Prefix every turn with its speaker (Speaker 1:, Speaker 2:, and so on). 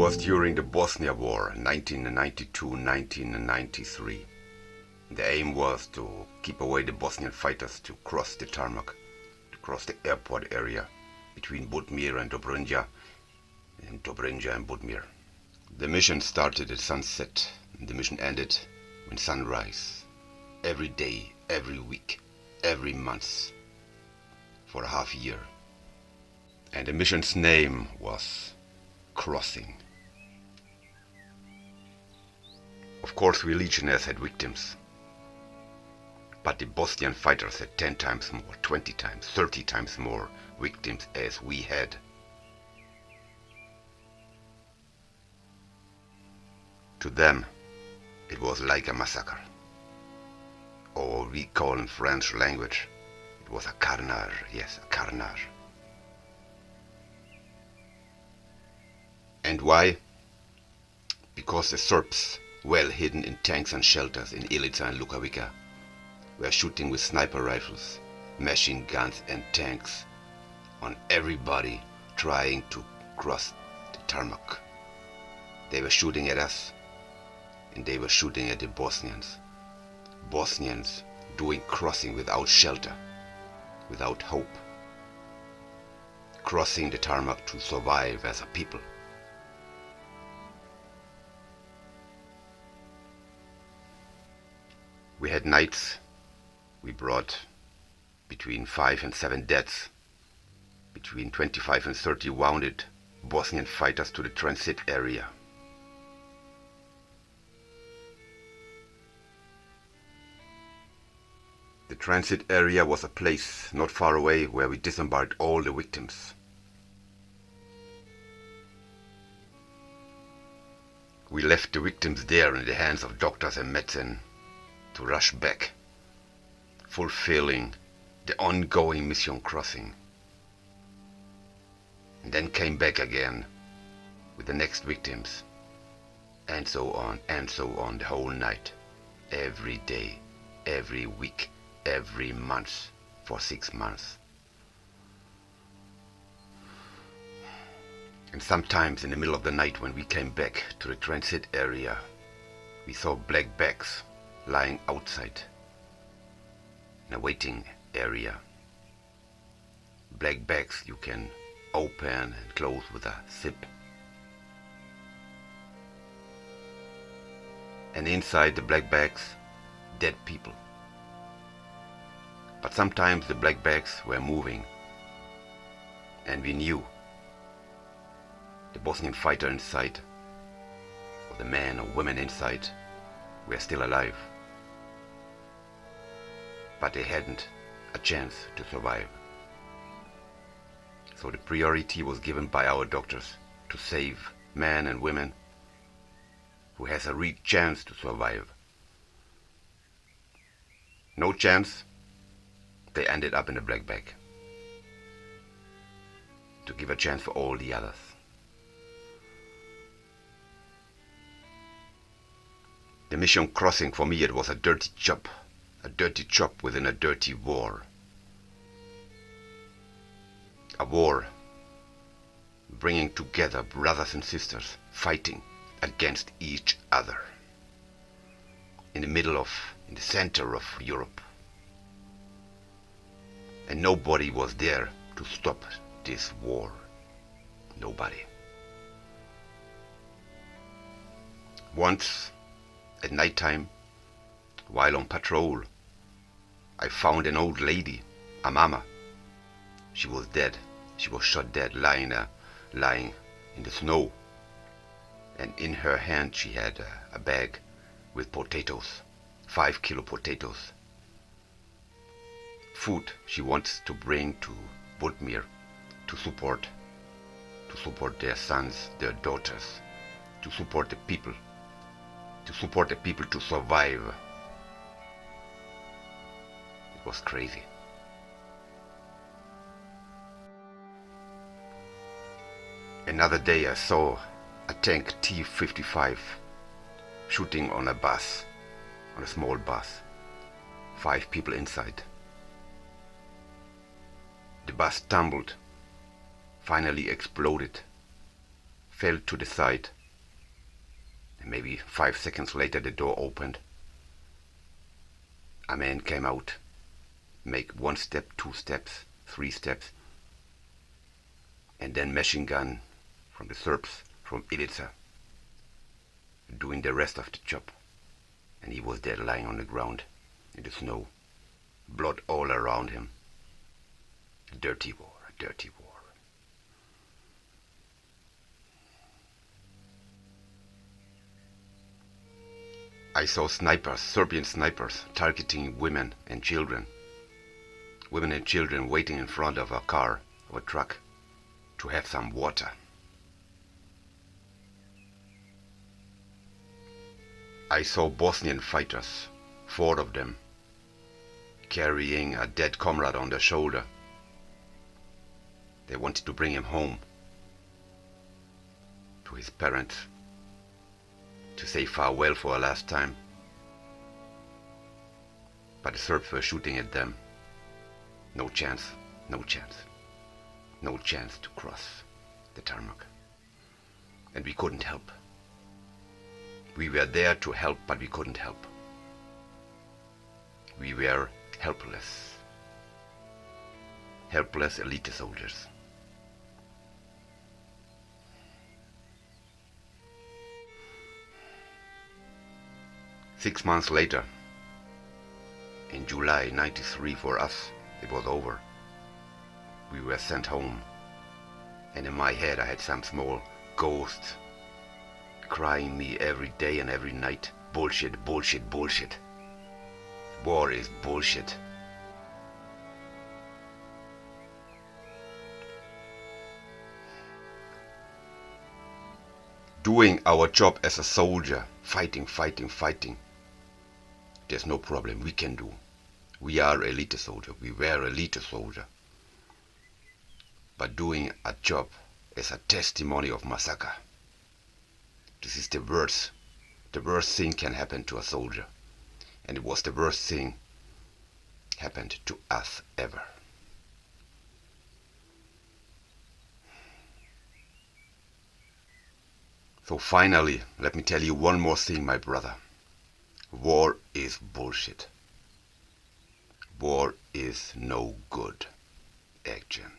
Speaker 1: was during the Bosnia War, 1992-1993. The aim was to keep away the Bosnian fighters to cross the tarmac, to cross the airport area between Budimir and Dobrinja and Budimir. The mission started at sunset, and the mission ended when sunrise. Every day, every week, every month, for a half year. And the mission's name was Crossing. Of course, we legionnaires had victims, but the Bosnian fighters had 10 times more, 20 times, 30 times more victims as we had. To them, it was like a massacre, or we call in French language, it was a carnage, yes, a carnage. And why? Because the Serbs, well hidden in tanks and shelters in Ilica and Lukavica, were shooting with sniper rifles, machine guns and tanks on everybody trying to cross the tarmac. They were shooting at us, and they were shooting at the Bosnians. Bosnians doing crossing without shelter, without hope. Crossing the tarmac to survive as a people. We had nights, we brought between 5 and 7 deaths, between 25 and 30 wounded Bosnian fighters to the transit area. The transit area was a place not far away where we disembarked all the victims. We left the victims there in the hands of doctors and medicine to rush back, fulfilling the ongoing mission Crossing, and then came back again with the next victims, and so on the whole night, every day, every week, every month, for 6 months. And sometimes in the middle of the night when we came back to the transit area, we saw black bags lying outside in a waiting area. Black bags you can open and close with a zip. And inside the black bags, dead people. But sometimes the black bags were moving, and we knew the Bosnian fighter inside, or the men or women inside, were still alive. But they hadn't a chance to survive. So the priority was given by our doctors to save men and women who has a real chance to survive. No chance, they ended up in a black bag. To give a chance for all the others. The mission Crossing, for me, it was a dirty job within a dirty war. A war bringing together brothers and sisters fighting against each other in the center of Europe. And nobody was there to stop this war. Nobody. Once, at night time, while on patrol, I found an old lady, a mama. She was dead. She was shot dead, lying in the snow. And in her hand she had a bag with potatoes, 5 kilo potatoes. Food she wants to bring to Budimir to support their sons, their daughters, to support the people to survive. It was crazy. Another day I saw a tank T-55 shooting on a bus, on a small bus. 5 people inside. The bus tumbled, finally exploded. fell to the side. And maybe 5 seconds later the door opened. A man came out, make 1 step, 2 steps, 3 steps, and then machine gun from the Serbs from Ilica, doing the rest of the job. And he was dead, lying on the ground in the snow, blood all around him. A dirty war, a dirty war. I saw snipers, Serbian snipers, targeting women and children. Women and children waiting in front of a car, of a truck, to have some water. I saw Bosnian fighters, 4 of them, carrying a dead comrade on their shoulder. They wanted to bring him home to his parents, to say farewell for a last time. But the Serbs were shooting at them. No chance, no chance, no chance to cross the tarmac. And we couldn't help. We were there to help, but we couldn't help. We were helpless. Helpless elite soldiers. Six months later, in July '93, for us, it was over. We were sent home, and in my head I had some small ghost crying me every day and every night. Bullshit, bullshit, bullshit. War is bullshit. Doing our job as a soldier, fighting, fighting, fighting. There's no problem, we can do. We are elite soldier, we were elite soldier. But doing a job as a testimony of massacre. This is the worst thing can happen to a soldier. And it was the worst thing happened to us ever. So finally, let me tell you one more thing, my brother. War is bullshit. War is no good. Action.